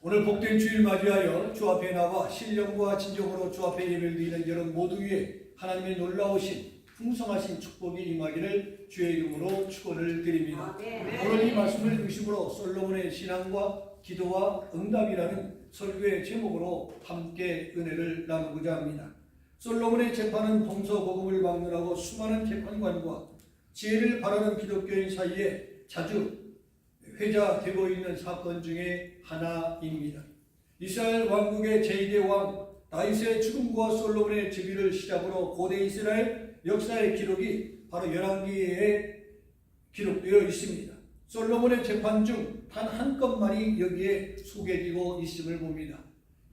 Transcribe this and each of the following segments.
오늘 복된 주일 맞이하여 주 앞에 나와 신령과 진정으로 주 앞에 예배를 드리는 여러분 모두 위에 하나님의 놀라우신 풍성하신 축복이 임하기를 주의 이름으로 축원을 드립니다. 오늘 이 말씀을 중심으로 솔로몬의 신앙과 기도와 응답이라는 설교의 제목으로 함께 은혜를 나누고자 합니다. 솔로몬의 재판은 동서고금을 막론하고 수많은 재판관과 지혜를 바라는 기독교인 사이에 자주 회자되고 있는 사건 중에 하나입니다. 이스라엘 왕국의 제2대 왕 다윗의 죽음과 솔로몬의 즉위를 시작으로 고대 이스라엘 역사의 기록이 바로 열왕기에 기록되어 있습니다. 솔로몬의 재판 중 단 한 건만이 여기에 소개되고 있음을 봅니다.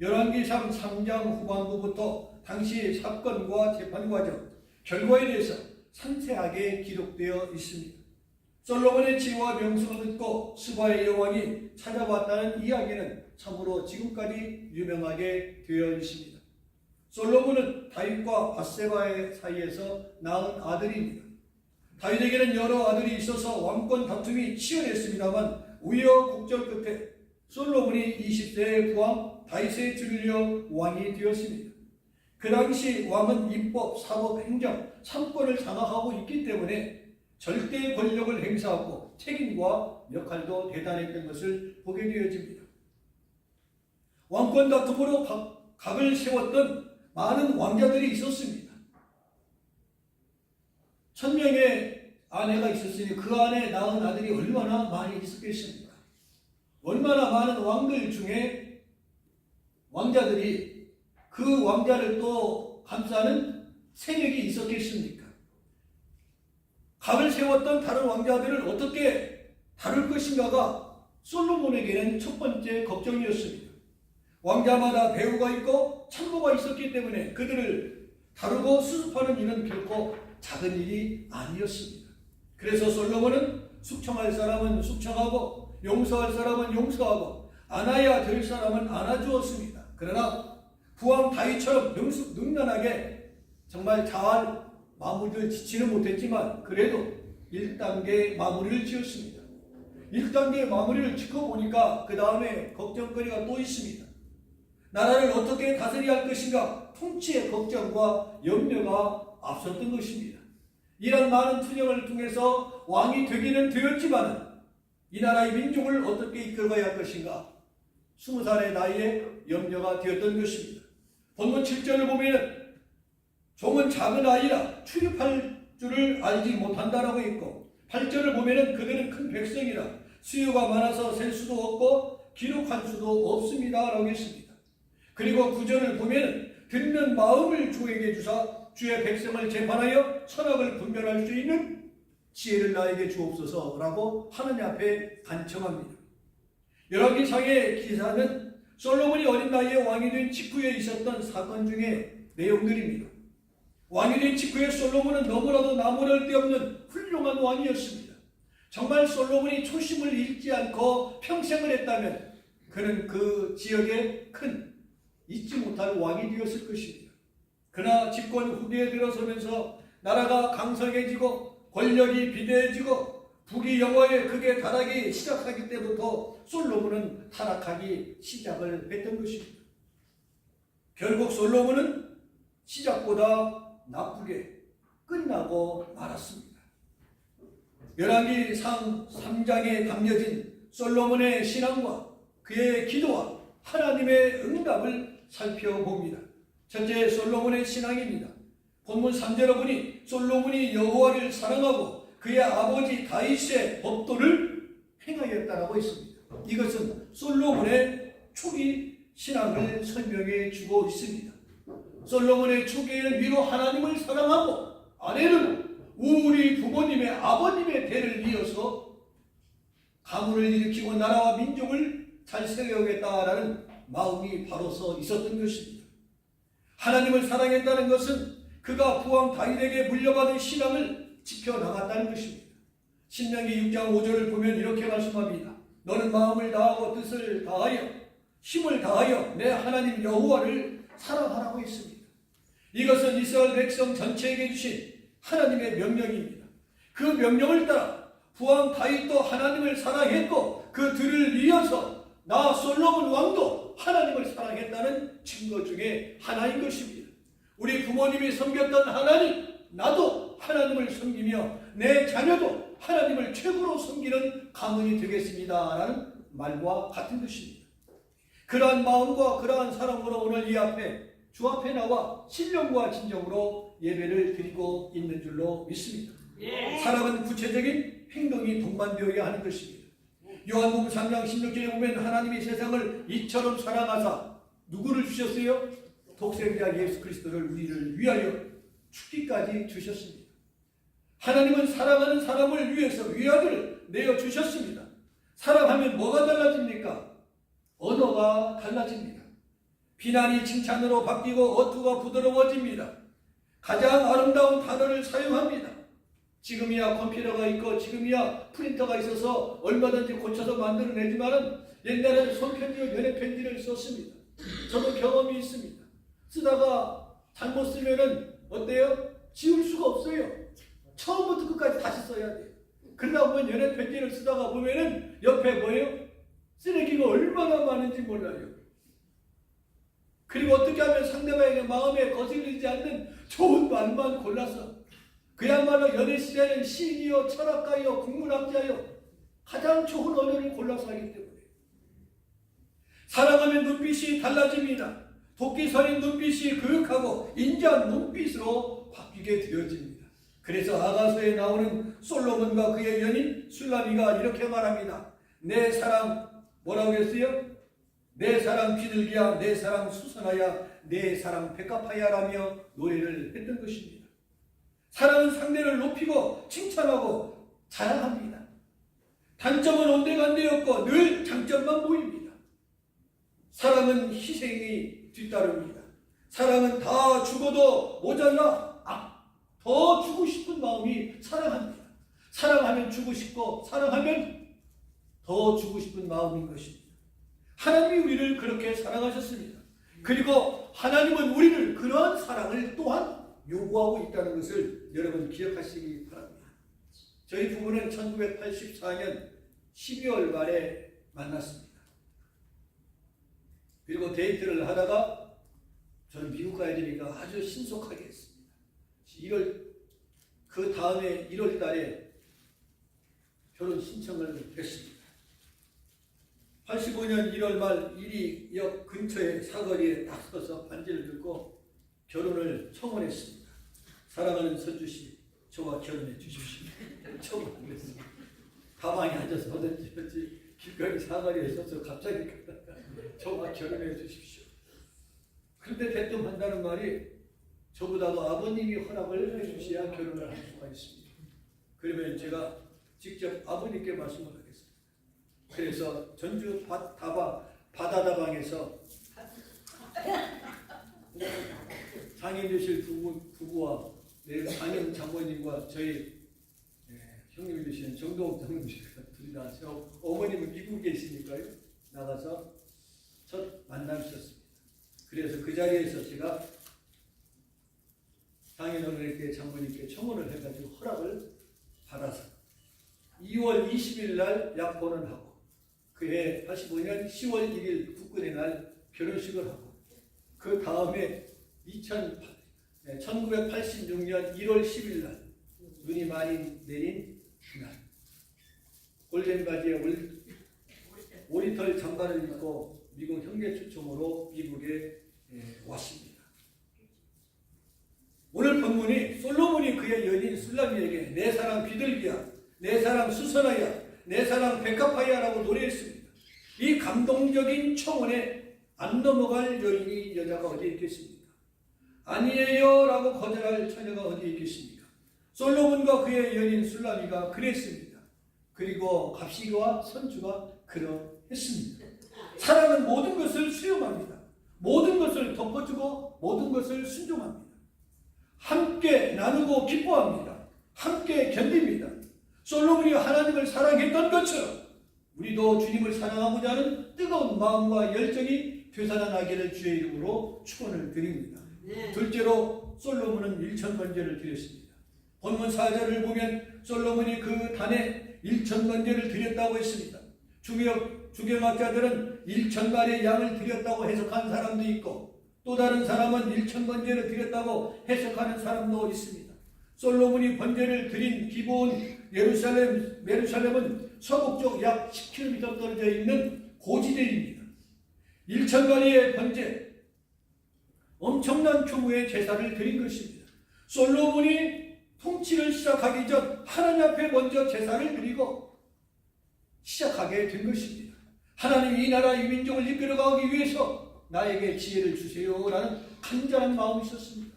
열왕기상 3장 후반부부터 당시 사건과 재판 과정, 결과에 대해서 상세하게 기록되어 있습니다. 솔로몬의 지혜와 명성을 듣고 스바의 여왕이 찾아왔다는 이야기는 참으로 지금까지 유명하게 되어 있습니다. 솔로몬은 다윗과 밧세바의 사이에서 낳은 아들입니다. 다윗에게는 여러 아들이 있어서 왕권 다툼이 치열했습니다만 우여곡절 끝에 솔로몬이 20세의 부왕 다윗의 줄이려 왕이 되었습니다. 그 당시 왕은 입법, 사법, 행정, 3권을 장악하고 있기 때문에 절대 권력을 행사하고 책임과 역할도 대단했던 것을 보게 되어집니다. 왕권 다툼으로 각을 세웠던 많은 왕자들이 있었습니다. 1000명의 아내가 있었으니 그 안에 낳은 아들이 얼마나 많이 있었겠습니까? 얼마나 많은 왕들 중에 왕자들이 그 왕자를 또 감싸는 세력이 있었겠습니까? 각을 세웠던 다른 왕자들을 어떻게 다룰 것인가가 솔로몬에게는 첫 번째 걱정이었습니다. 왕자마다 배우가 있고 참모가 있었기 때문에 그들을 다루고 수습하는 일은 결코 작은 일이 아니었습니다. 그래서 솔로몬은 숙청할 사람은 숙청하고 용서할 사람은 용서하고 안아야 될 사람은 안아주었습니다. 그러나 부왕 다윗처럼 능숙능란하게 정말 잘 마무리를 짓지는 못했지만 그래도 1단계 마무리를 지었습니다. 1단계 마무리를 짓고 보니까 그 다음에 걱정거리가 또 있습니다. 나라를 어떻게 다스려야 할 것인가 통치의 걱정과 염려가 앞섰던 것입니다. 이런 많은 투쟁을 통해서 왕이 되기는 되었지만 이 나라의 민족을 어떻게 이끌어가야 할 것인가 20살의 나이에 염려가 되었던 것입니다. 본문 7절을 보면 종은 작은 아이라 출입할 줄을 알지 못한다라고 있고 8절을 보면 그들은 큰 백성이라 수요가 많아서 셀 수도 없고 기록할 수도 없습니다 라고 했습니다. 그리고 9절을 보면 듣는 마음을 주에게 주사 주의 백성을 재판하여 선악을 분별할 수 있는 지혜를 나에게 주옵소서라고 하느님 앞에 간청합니다. 열왕기상의 기사는 솔로몬이 어린 나이에 왕이 된 직후에 있었던 사건 중에 내용들입니다. 왕이 된 직후에 솔로몬은 너무나도 나무랄 데 없는 훌륭한 왕이었습니다. 정말 솔로몬이 초심을 잃지 않고 평생을 했다면 그는 그 지역에 큰 잊지 못할 왕이 되었을 것입니다. 그러나 집권 후기에 들어서면서 나라가 강성해지고 권력이 비대해지고 북이 영화에 극에 달하기 시작하기 때부터 솔로몬은 타락하기 시작을 했던 것입니다. 결국 솔로몬은 시작보다 나쁘게 끝나고 말았습니다. 열왕기상 3장에 담겨진 솔로몬의 신앙과 그의 기도와 하나님의 응답을 살펴봅니다. 첫째, 솔로몬의 신앙입니다. 본문 3절에 보니 솔로몬이 여호와를 사랑하고 그의 아버지 다윗의 법도를 행하였다라고 했습니다. 이것은 솔로몬의 초기 신앙을 설명해 주고 있습니다. 솔로몬의 초기에는 비록 하나님을 사랑하고 아내는 우리 부모님의 아버님의 대를 이어서 가문을 일으키고 나라와 민족을 잘 세워야겠다라는 마음이 바로서 있었던 것입니다. 하나님을 사랑했다는 것은 그가 부왕 다윗에게 물려받은 신앙을 지켜나갔다는 것입니다. 신명기 6장 5절을 보면 이렇게 말씀합니다. 너는 마음을 다하고 뜻을 다하여 힘을 다하여 내 하나님 여호와를 사랑하라고 했습니다. 이것은 이스라엘 백성 전체에게 주신 하나님의 명령입니다. 그 명령을 따라 부왕 다윗도 하나님을 사랑했고 그 들을 이어서 나 솔로몬 왕도 하나님을 사랑했다는 증거 중에 하나인 것입니다. 우리 부모님이 섬겼던 하나님, 나도 하나님을 섬기며 내 자녀도 하나님을 최고로 섬기는 가문이 되겠습니다 라는 말과 같은 것입니다. 그러한 마음과 그러한 사랑으로 오늘 이 앞에 주 앞에 나와 신령과 진정으로 예배를 드리고 있는 줄로 믿습니다. 사랑은 구체적인 행동이 동반되어야 하는 것입니다. 요한복음 3장 16절에 보면 하나님이 세상을 이처럼 사랑하사 누구를 주셨어요? 독생자 예수 그리스도를 우리를 위하여 죽기까지 주셨습니다. 하나님은 사랑하는 사람을 위해서 위아들을 내어주셨습니다. 사랑하면 뭐가 달라집니까? 언어가 달라집니다. 비난이 칭찬으로 바뀌고 어투가 부드러워집니다. 가장 아름다운 단어를 사용합니다. 지금이야 컴퓨터가 있고 지금이야 프린터가 있어서 얼마든지 고쳐서 만들어내지만은 옛날에는 손편지와 연애편지를 썼습니다. 저도 경험이 있습니다. 쓰다가 잘못 쓰면은 어때요? 지울 수가 없어요. 처음부터 끝까지 다시 써야 돼요. 그러다 보면 연애편지를 쓰다가 보면은 옆에 뭐예요? 쓰레기가 얼마나 많은지 몰라요. 그리고 어떻게 하면 상대방에게 마음에 거슬리지 않는 좋은 말만 골라서 그야말로 연애 시대는 시인이요, 철학가요, 국문학자요 가장 좋은 언어를 골라서 하기 때문에 사랑하면 눈빛이 달라집니다. 도끼 서린 눈빛이 그윽하고 인자한 눈빛으로 바뀌게 되어집니다. 그래서 아가서에 나오는 솔로몬과 그의 연인 술라미가 이렇게 말합니다. 내 사랑 뭐라고 했어요? 내 사랑 비둘기야, 내 사랑 수선하야, 내 사랑 백합하야라며 노래를 했던 것입니다. 사랑은 상대를 높이고 칭찬하고 자랑합니다. 단점은 온데간데 없고 늘 장점만 보입니다. 사랑은 희생이 뒤따릅니다. 사랑은 다 죽어도 모자라 더 주고 싶은 마음이 사랑합니다. 사랑하면 주고 싶고 사랑하면 더 주고 싶은 마음인 것입니다. 하나님이 우리를 그렇게 사랑하셨습니다. 그리고 하나님은 우리를 그러한 사랑을 또한 요구하고 있다는 것을 여러분 기억하시기 바랍니다. 저희 부부는 1984년 12월 말에 만났습니다. 그리고 데이트를 하다가 저는 미국 가야 되니까 아주 신속하게 했습니다. 그 다음에 1월 달에 결혼 신청을 했습니다. 85년 1월 말 이리역 근처에 사거리에 딱 서서 반지를 들고 결혼을 청혼했습니다. 사랑하는 선주씨, 저와 결혼해 주십시오. 청혼했습니다. 가만히 앉아서 어든지 길거리 사거리에 서서 갑자기 저와 결혼해 주십시오. 그런데 대뜸 한다는 말이 저보다도 아버님이 허락을 해주셔야 결혼을 할 수가 있습니다. 그러면 제가 직접 아버님께 말씀을 하겠습니다. 그래서 전주 바다다방에서 장인 되실 부부와 장인 장모님과 저희 형님이 되시는 정동욱 장모님과 둘이 나와서 어머님은 미국에 계시니까요. 나가서 첫 만남이 있었습니다. 그래서 그 자리에서 제가 장인 어른에게 장모님께 청혼을 해가지고 허락을 받아서 2월 20일 날 약혼을 하고 그해 85년 10월 1일 국군의 날 결혼식을 하고 그 다음에 1986년 1월 10일 날 눈이 많이 내린 그날 골덴 바지에 오리털 장발을 입고 미국 형제 초청으로 미국에 왔습니다. 오늘 본문이 솔로몬이 그의 연인 술라미에게 내 사랑 비둘기야, 내 사랑 수선하야, 내 사랑 백합하야라고 노래했습니다. 이 감동적인 청혼에 안 넘어갈 여자가 어디에 있겠습니까? 아니에요 라고 거절할 처녀가 어디에 있겠습니까? 솔로몬과 그의 연인 술라미가 그랬습니다. 그리고 갑시와 선주가 그러했습니다. 사랑은 모든 것을 수용합니다. 모든 것을 덮어주고 모든 것을 순종합니다. 함께 나누고 기뻐합니다. 함께 견딥니다. 솔로몬이 하나님을 사랑했던 것처럼 우리도 주님을 사랑하고자 하는 뜨거운 마음과 열정이 되살아나기를 주의 이름으로 축원을 드립니다. 둘째로 솔로몬은 1000번제를 드렸습니다. 본문 4절을 보면 솔로몬이 그 단에 1000번제를 드렸다고 했습니다. 주경학자들은 1,000마리의 양을 드렸다고 해석한 사람도 있고 또 다른 사람은 1,000번제를 드렸다고 해석하는 사람도 있습니다. 솔로몬이 번제를 드린 기브온 예루살렘은 서북쪽 약 10km 떨어져 있는 고지대입니다. 1,000마리의 번제, 엄청난 규모의 제사를 드린 것입니다. 솔로몬이 통치를 시작하기 전 하나님 앞에 먼저 제사를 드리고 시작하게 된 것입니다. 하나님 이 나라 이 민족을 이끌어가기 위해서 나에게 지혜를 주세요라는 간절한 마음이 있었습니다.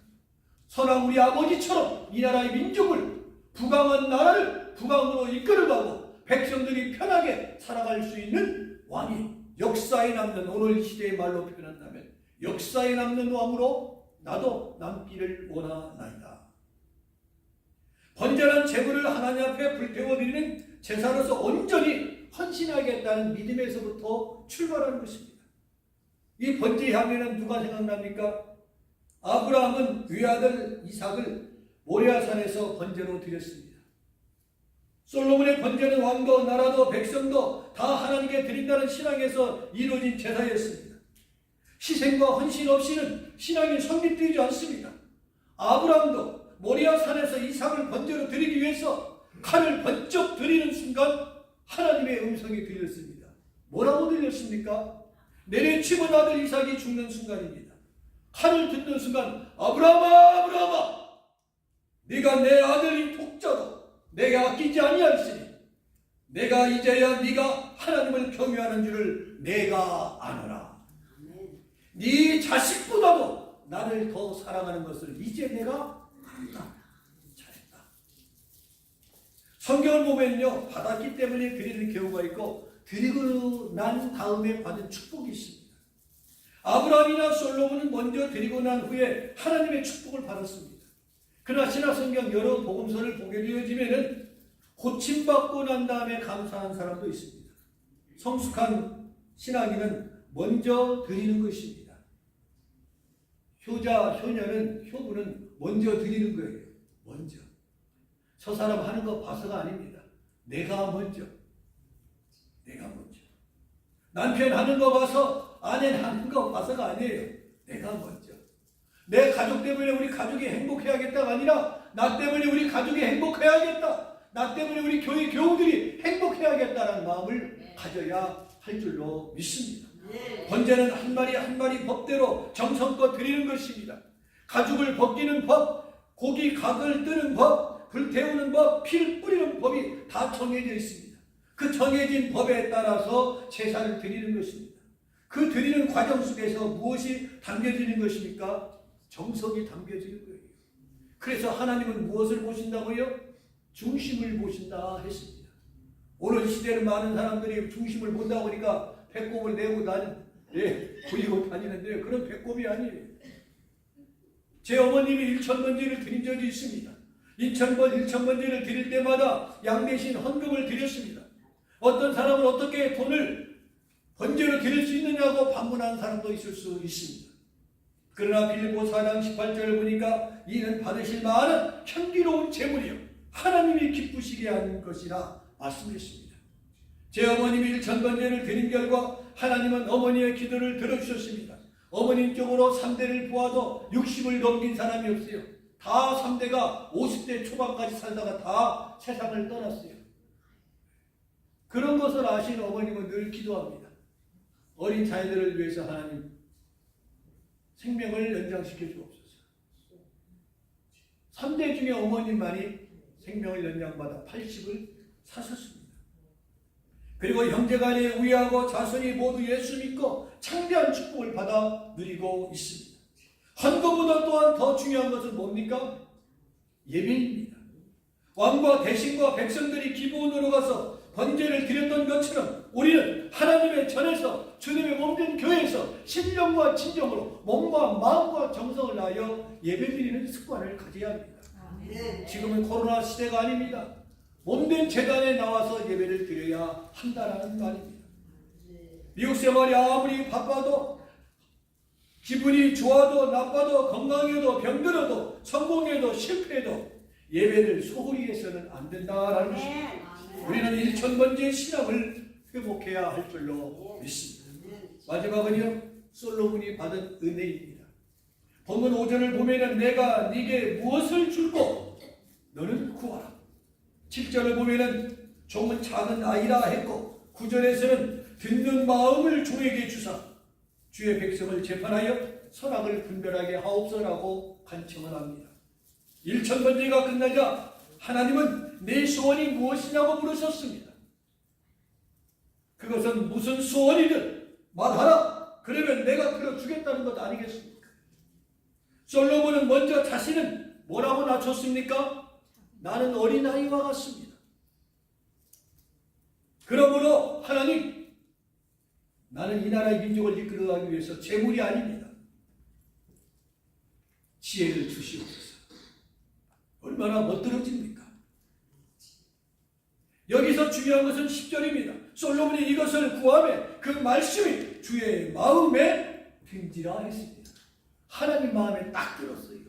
선한 우리 아버지처럼 이 나라의 민족을 부강한 나라를 부강으로 이끌어가고 백성들이 편하게 살아갈 수 있는 왕이 역사에 남는 오늘 시대의 말로 표현한다면 역사에 남는 왕으로 나도 남기를 원하나이다. 번제란 제물을 하나님 앞에 불태워드리는 제사로서 온전히 헌신하겠다는 믿음에서부터 출발하는 것입니다. 이 번제 향에는 누가 생각납니까? 아브라함은 외아들 이삭을 모리아산에서 번제로 드렸습니다. 솔로몬의 번제는 왕도 나라도 백성도 다 하나님께 드린다는 신앙에서 이루어진 제사였습니다. 희생과 헌신 없이는 신앙이 성립되지 않습니다. 아브라함도 모리아산에서 이삭을 번제로 드리기 위해서 칼을 번쩍 들이는 순간 하나님의 음성이 들렸습니다. 뭐라고 들렸습니까? 내려치고 아들 이삭이 죽는 순간입니다. 칼을 듣는 순간 아브라함아 아브라함아 네가 내 아들인 독자도 내가 아끼지 아니하였으니 내가 이제야 네가 하나님을 경외하는 줄을 내가 아노라. 네 자식보다도 나를 더 사랑하는 것을 이제 내가 안다. 잘했다. 성경을 보면요 받았기 때문에 드리는 경우가 있고 드리고 난 다음에 받은 축복이 있습니다. 아브라함이나 솔로몬은 먼저 드리고 난 후에 하나님의 축복을 받았습니다. 그러나 신약성경 여러 복음서를 보게 되어지면은 고침받고 난 다음에 감사한 사람도 있습니다. 성숙한 신앙인은 먼저 드리는 것입니다. 효부는 먼저 드리는 거예요. 먼저. 저 사람 하는 거 봐서가 아닙니다. 내가 먼저. 남편 하는 거 봐서 아내 하는 거 봐서가 아니에요. 내가 먼저. 내 가족 때문에 우리 가족이 행복해야겠다가 아니라 나 때문에 우리 가족이 행복해야겠다. 나 때문에 우리 교회 교우들이 행복해야겠다는 마음을 가져야 할 줄로 믿습니다. 번제는 한 마리 한 마리 법대로 정성껏 드리는 것입니다. 가죽을 벗기는 법, 고기 각을 뜨는 법, 불태우는 법, 피를 뿌리는 법이 다 정해져 있습니다. 그 정해진 법에 따라서 제사를 드리는 것입니다. 그 드리는 과정 속에서 무엇이 담겨지는 것입니까? 정성이 담겨지는 거예요. 그래서 하나님은 무엇을 보신다고요? 중심을 보신다 했습니다. 오늘 시대는 많은 사람들이 중심을 본다고 하니까 배꼽을 내고 보이고 다니는데요. 그런 배꼽이 아니에요. 제 어머님이 1,000번제를 드린 적이 있습니다. 1,000번제를 드릴 때마다 양 대신 헌금을 드렸습니다. 어떤 사람은 어떻게 돈을 번제로 드릴 수 있느냐고 반문하는 사람도 있을 수 있습니다. 그러나 빌립보 4장 18절을 보니까 이는 받으실 만한 향기로운 제물이요 하나님이 기쁘시게 하는 것이라 말씀했습니다. 제 어머님이 1,000번제를 드린 결과 하나님은 어머니의 기도를 들어주셨습니다. 어머님 쪽으로 3대를 보아도 60을 넘긴 사람이 없어요. 다 3대가 50대 초반까지 살다가 다 세상을 떠났어요. 그런 것을 아신 어머님은 늘 기도합니다. 어린 자녀들을 위해서 하나님 생명을 연장시켜 주옵소서. 3대 중에 어머님만이 생명을 연장받아 80을 사셨습니다. 그리고 형제간에 우애하고 자손이 모두 예수 믿고 창대한 축복을 받아 누리고 있습니다. 헌금보다 또한 더 중요한 것은 뭡니까? 예배입니다. 왕과 대신과 백성들이 기브온으로 가서 번제를 드렸던 것처럼 우리는 하나님의 전에서 주님의 몸된 교회에서 신령과 진정으로 몸과 마음과 정성을 다하여 예배드리는 습관을 가져야 합니다. 지금은 코로나 시대가 아닙니다. 몸된 재단에 나와서 예배를 드려야 한다는 말입니다. 미국 생활이 아무리 바빠도 기분이 좋아도 나빠도 건강해도 병들어도 성공해도 실패해도 예배를 소홀히 해서는 안 된다라는 것입니다. 우리는 1,000번째 신앙을 회복해야 할 줄로 믿습니다. 마지막은요, 솔로몬이 받은 은혜입니다. 본문 5절을 보면은 내가 네게 무엇을 줄고 너는 구하라. 7절을 보면은 종은 작은 아이라 했고 9절에서는 듣는 마음을 종에게 주사 주의 백성을 재판하여 선악을 분별하게 하옵소서라고 간청을 합니다. 1000번째가 끝나자 하나님은 내 소원이 무엇이냐고 물으셨습니다. 그것은 무슨 소원이든 말하라. 그러면 내가 들어주겠다는 것 아니겠습니까? 솔로몬은 먼저 자신은 뭐라고 낮췄습니까? 나는 어린아이와 같습니다. 그러므로 하나님, 나는 이 나라의 민족을 이끌어가기 위해서 재물이 아닙니다. 지혜를 주시옵소서. 얼마나 멋들어집니까? 여기서 중요한 것은 10절입니다. 솔로몬이 이것을 구하며 그 말씀이 주의 마음에 든지라 했습니다. 하나님 마음에 딱 들었어요.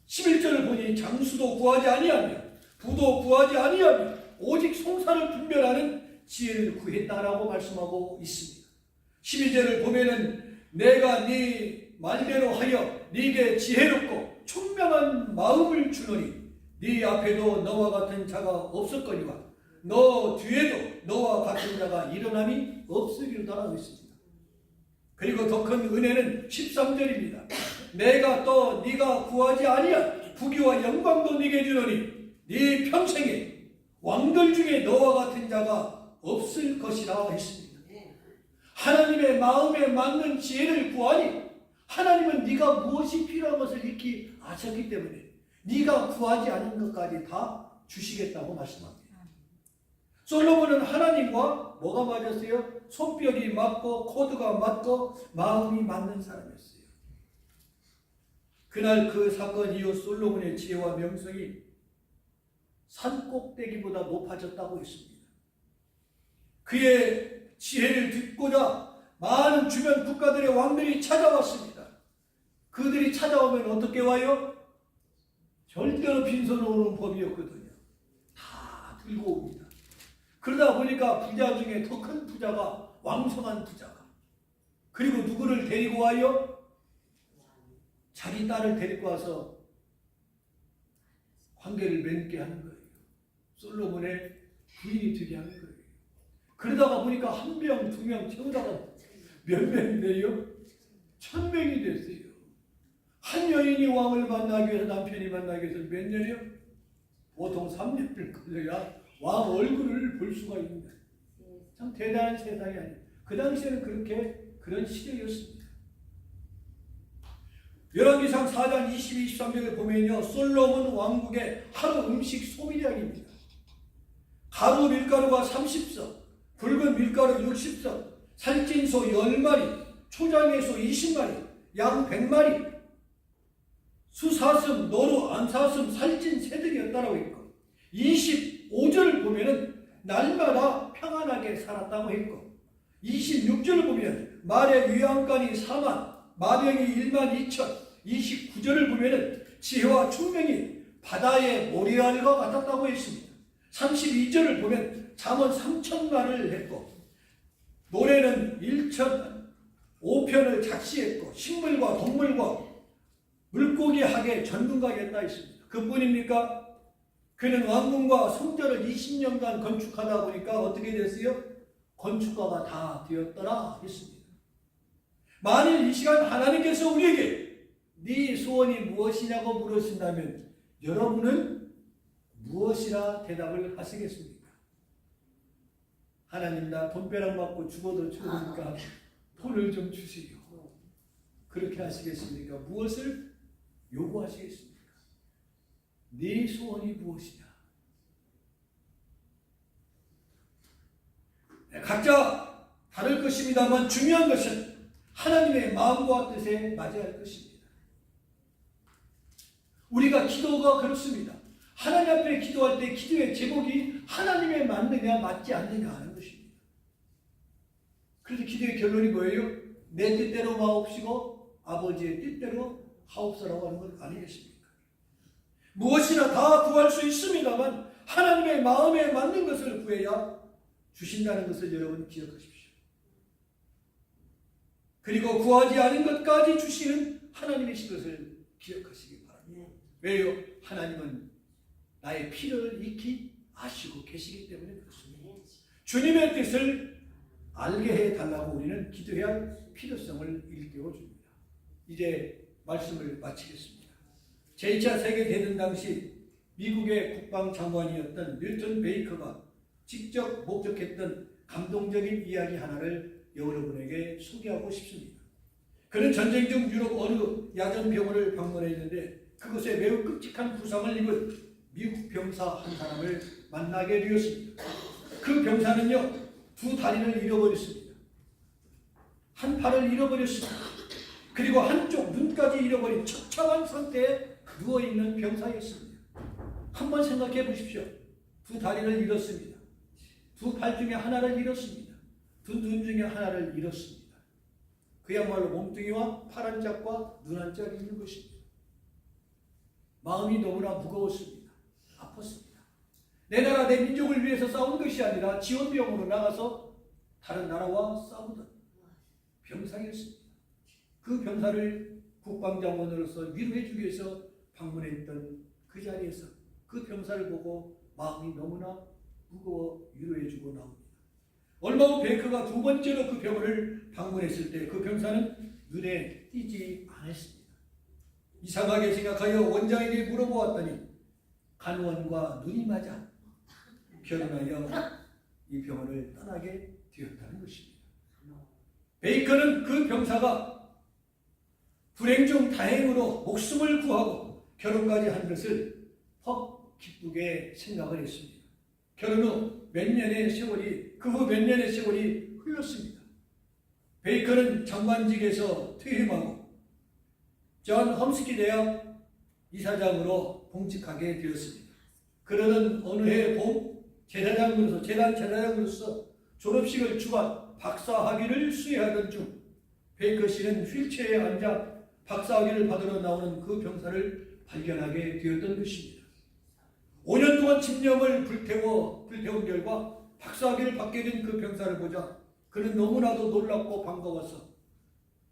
11절을 보니 장수도 구하지 아니하며 부도 구하지 아니하며 오직 송사를 분별하는 지혜를 구했다라고 말씀하고 있습니다. 12절을 보면은 내가 네 말대로 하여 네게 지혜롭고 총명한 마음을 주노니 네 앞에도 너와 같은 자가 없었거니와 너 뒤에도 너와 같은 자가 일어남이 없으리로다라고 있습니다. 그리고 더 큰 은혜는 13절입니다. 내가 또 네가 구하지 아니한 부귀와 영광도 네게 주노니 네 평생에 왕들 중에 너와 같은 자가 없을 것이라 했습니다. 하나님의 마음에 맞는 지혜를 구하니 하나님은 네가 무엇이 필요한 것을 익히 아셨기 때문에 네가 구하지 않은 것까지 다 주시겠다고 말씀합니다. 솔로몬은 하나님과 뭐가 맞았어요? 손뼉이 맞고 코드가 맞고 마음이 맞는 사람이었어요. 그날 그 사건 이후 솔로몬의 지혜와 명성이 산 꼭대기보다 높아졌다고 했습니다. 그의 지혜를 듣고자 많은 주변 국가들의 왕들이 찾아왔습니다. 그들이 찾아오면 어떻게 와요? 절대로 빈손으로 오는 법이었거든요. 다 들고 옵니다. 그러다 보니까 부자 중에 더 큰 부자가 왕성한 부자가 그리고 누구를 데리고 와요? 자기 딸을 데리고 와서 관계를 맺게 하는 거예요. 솔로몬의 부인이 되게 하는 거예요. 그러다가 보니까 1명, 2명 채우다가 몇 명이 돼요? 1000명이 됐어요. 한 여인이 왕을 만나기 위해서 남편이 만나기 위해서 몇 년이요? 보통 3년을 걸려야 왕 얼굴을 볼 수가 있는 거예요. 참 대단한 세상이 아니에요. 그 당시에는 그런 시대였습니다. 열왕기상 4장 22, 23절을 보면요. 솔로몬 왕국의 하루 음식 소비량입니다. 가루 밀가루가 30석, 붉은 밀가루 60석, 살찐소 10마리, 초장에소 20마리, 양 100마리, 수사슴, 노루, 암사슴, 살찐 새들이었다라고 했고 25절을 보면은 날마다 평안하게 살았다고 했고 26절을 보면 말의 위안간이 4만, 마병이 1만 2천 29절을 보면은 지혜와 총명이 바다의 모래알과 같았다고 했습니다. 32절을 보면 잠언 3천만을 했고 노래는 5편을 작시했고 식물과 동물과 물고기 학의 전문가였다 했습니다. 그뿐입니까? 그는 왕궁과 성전을 20년간 건축하다 보니까 어떻게 됐어요? 건축가가 다 되었더라 했습니다. 만일 이 시간 하나님께서 우리에게 네 소원이 무엇이냐고 물으신다면 여러분은 무엇이라 대답을 하시겠습니까? 하나님 나 돈벼락 맞고 죽어도 좋으니까 돈을 좀 주시오. 그렇게 하시겠습니까? 무엇을 요구하시겠습니까? 네 소원이 무엇이냐? 각자 다를 것입니다만 중요한 것은 하나님의 마음과 뜻에 맞아야 할 것입니다. 우리가 기도가 그렇습니다. 하나님 앞에 기도할 때 기도의 제목이 하나님에 맞느냐 맞지 않느냐 하는 것입니다. 그래서 기도의 결론이 뭐예요? 내 뜻대로 마옵시고 아버지의 뜻대로 하옵소서라고 하는 것 아니겠습니까? 무엇이나 다 구할 수 있습니다만 하나님의 마음에 맞는 것을 구해야 주신다는 것을 여러분 기억하십시오. 그리고 구하지 않은 것까지 주시는 하나님이신 것을 기억하시기 바랍니다. 왜요? 하나님은 나의 필요를 익히 아시고 계시기 때문에 그렇습니다. 주님의 뜻을 알게 해달라고 우리는 기도해야 할 필요성을 일깨워 줍니다. 이제 말씀을 마치겠습니다. 제2차 세계대전 당시 미국의 국방장관이었던 밀턴 베이커가 직접 목격했던 감동적인 이야기 하나를 여러분에게 소개하고 싶습니다. 그는 전쟁 중 유럽 어느 야전병원을 방문했는데 그곳에 매우 끔찍한 부상을 입은 미국 병사 한 사람을 만나게 되었습니다. 그 병사는요, 두 다리를 잃어버렸습니다. 한 팔을 잃어버렸습니다. 그리고 한쪽 눈까지 잃어버린 처참한 상태에 누워있는 병사였습니다. 한번 생각해 보십시오. 두 다리를 잃었습니다. 두 팔 중에 하나를 잃었습니다. 두 눈 중에 하나를 잃었습니다. 그야말로 몸뚱이와 팔 한 짝과 눈 한 짝이 있는 것입니다. 마음이 너무나 무거웠습니다. 아팠습니다. 내 나라 내 민족을 위해서 싸운 것이 아니라 지원병으로 나가서 다른 나라와 싸우던 병사였습니다. 그 병사를 국방장관으로서 위로해 주기 위해서 방문했던 그 자리에서 그 병사를 보고 마음이 너무나 무거워 위로해 주고 나옵니다. 얼마 후 베이커가 두 번째로 그 병원을 방문했을 때 그 병사는 눈에 띄지 않았습니다. 이상하게 생각하여 원장에게 물어보았더니 간호원과 눈이 맞아 결혼하여 이 병원을 떠나게 되었다는 것입니다. 베이커는 그 병사가 불행 중 다행으로 목숨을 구하고 결혼까지 한 것을 퍽 기쁘게 생각을 했습니다. 결혼 후 몇 년의 세월이 흘렀습니다. 베이커는 장관직에서 퇴임하고 존 험스키 대학 이사장으로 봉직하게 되었습니다. 그러던 어느 해 봄 재단 제사장으로서 졸업식을 주관 박사학위를 수여하던 중 베이커 씨는 휠체어에 앉아 박사학위를 받으러 나오는 그 병사를 발견하게 되었던 것입니다. 5년 동안 집념을 불태운 결과 박사학위를 받게 된 그 병사를 보자 그는 너무나도 놀랍고 반가워서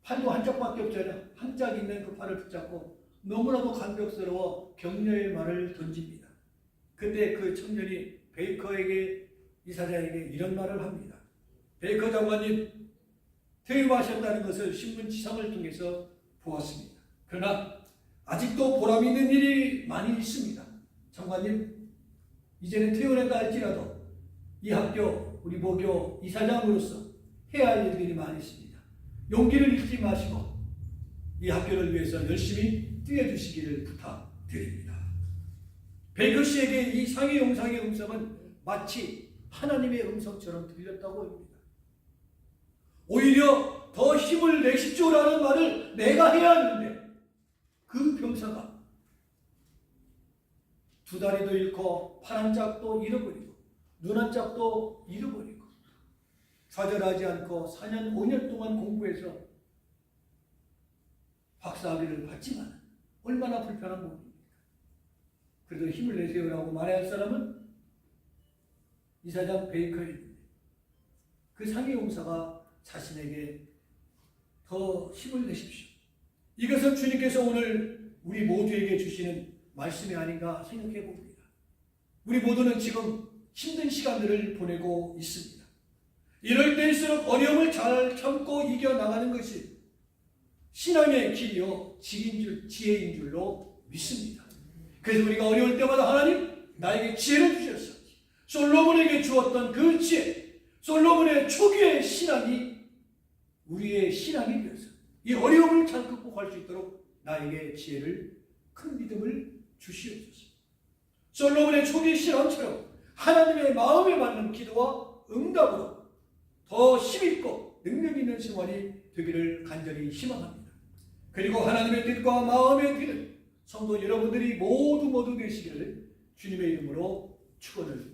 팔도 한 짝밖에 없잖아요. 한 짝 있는 그 팔을 붙잡고 너무나도 감격스러워 격려의 말을 던집니다. 그때 그 청년이 베이커에게 이사장에게 이런 말을 합니다. 베이커 장관님, 퇴임하셨다는 것을 신문 지상을 통해서 보았습니다. 그러나 아직도 보람 있는 일이 많이 있습니다. 장관님, 이제는 퇴원했다 할지라도 이 학교, 우리 모교 이사장으로서 해야 할 일들이 많이 있습니다. 용기를 잃지 마시고 이 학교를 위해서 열심히 뛰어주시기를 부탁드립니다. 베이커 씨에게 이 상해 용상의 음성은 마치 하나님의 음성처럼 들렸다고 합니다. 오히려 더 힘을 내십시오라는 말을 내가 해야 하는데 그 병사가 두 다리도 잃고 팔 한 짝도 잃어버리고 눈 한 짝도 잃어버리고 좌절하지 않고 4년 5년 동안 공부해서 박사학위를 받지만 얼마나 불편한 몸입니까? 그래도 힘을 내세요라고 말해야 할 사람은 이사장 베이커입니다. 그 상해용사가 자신에게 더 힘을 내십시오. 이것은 주님께서 오늘 우리 모두에게 주시는 말씀이 아닌가 생각해 봅니다. 우리 모두는 지금 힘든 시간들을 보내고 있습니다. 이럴 때일수록 어려움을 잘 참고 이겨나가는 것이 신앙의 길이요 지혜인 줄로 믿습니다. 그래서 우리가 어려울 때마다 하나님 나에게 지혜를 주셨어. 솔로몬에게 주었던 그 지혜, 솔로몬의 초기의 신앙이 우리의 신앙이 되어서 이 어려움을 잘 극복할 수 있도록 나에게 지혜를, 큰 믿음을 주시옵소서. 솔로몬의 초기 신앙처럼 하나님의 마음에 맞는 기도와 응답으로 더 힘있고 능력 있는 생활이 되기를 간절히 희망합니다. 그리고 하나님의 뜻과 마음에 드는 성도 여러분들이 모두 되시기를 주님의 이름으로 축원을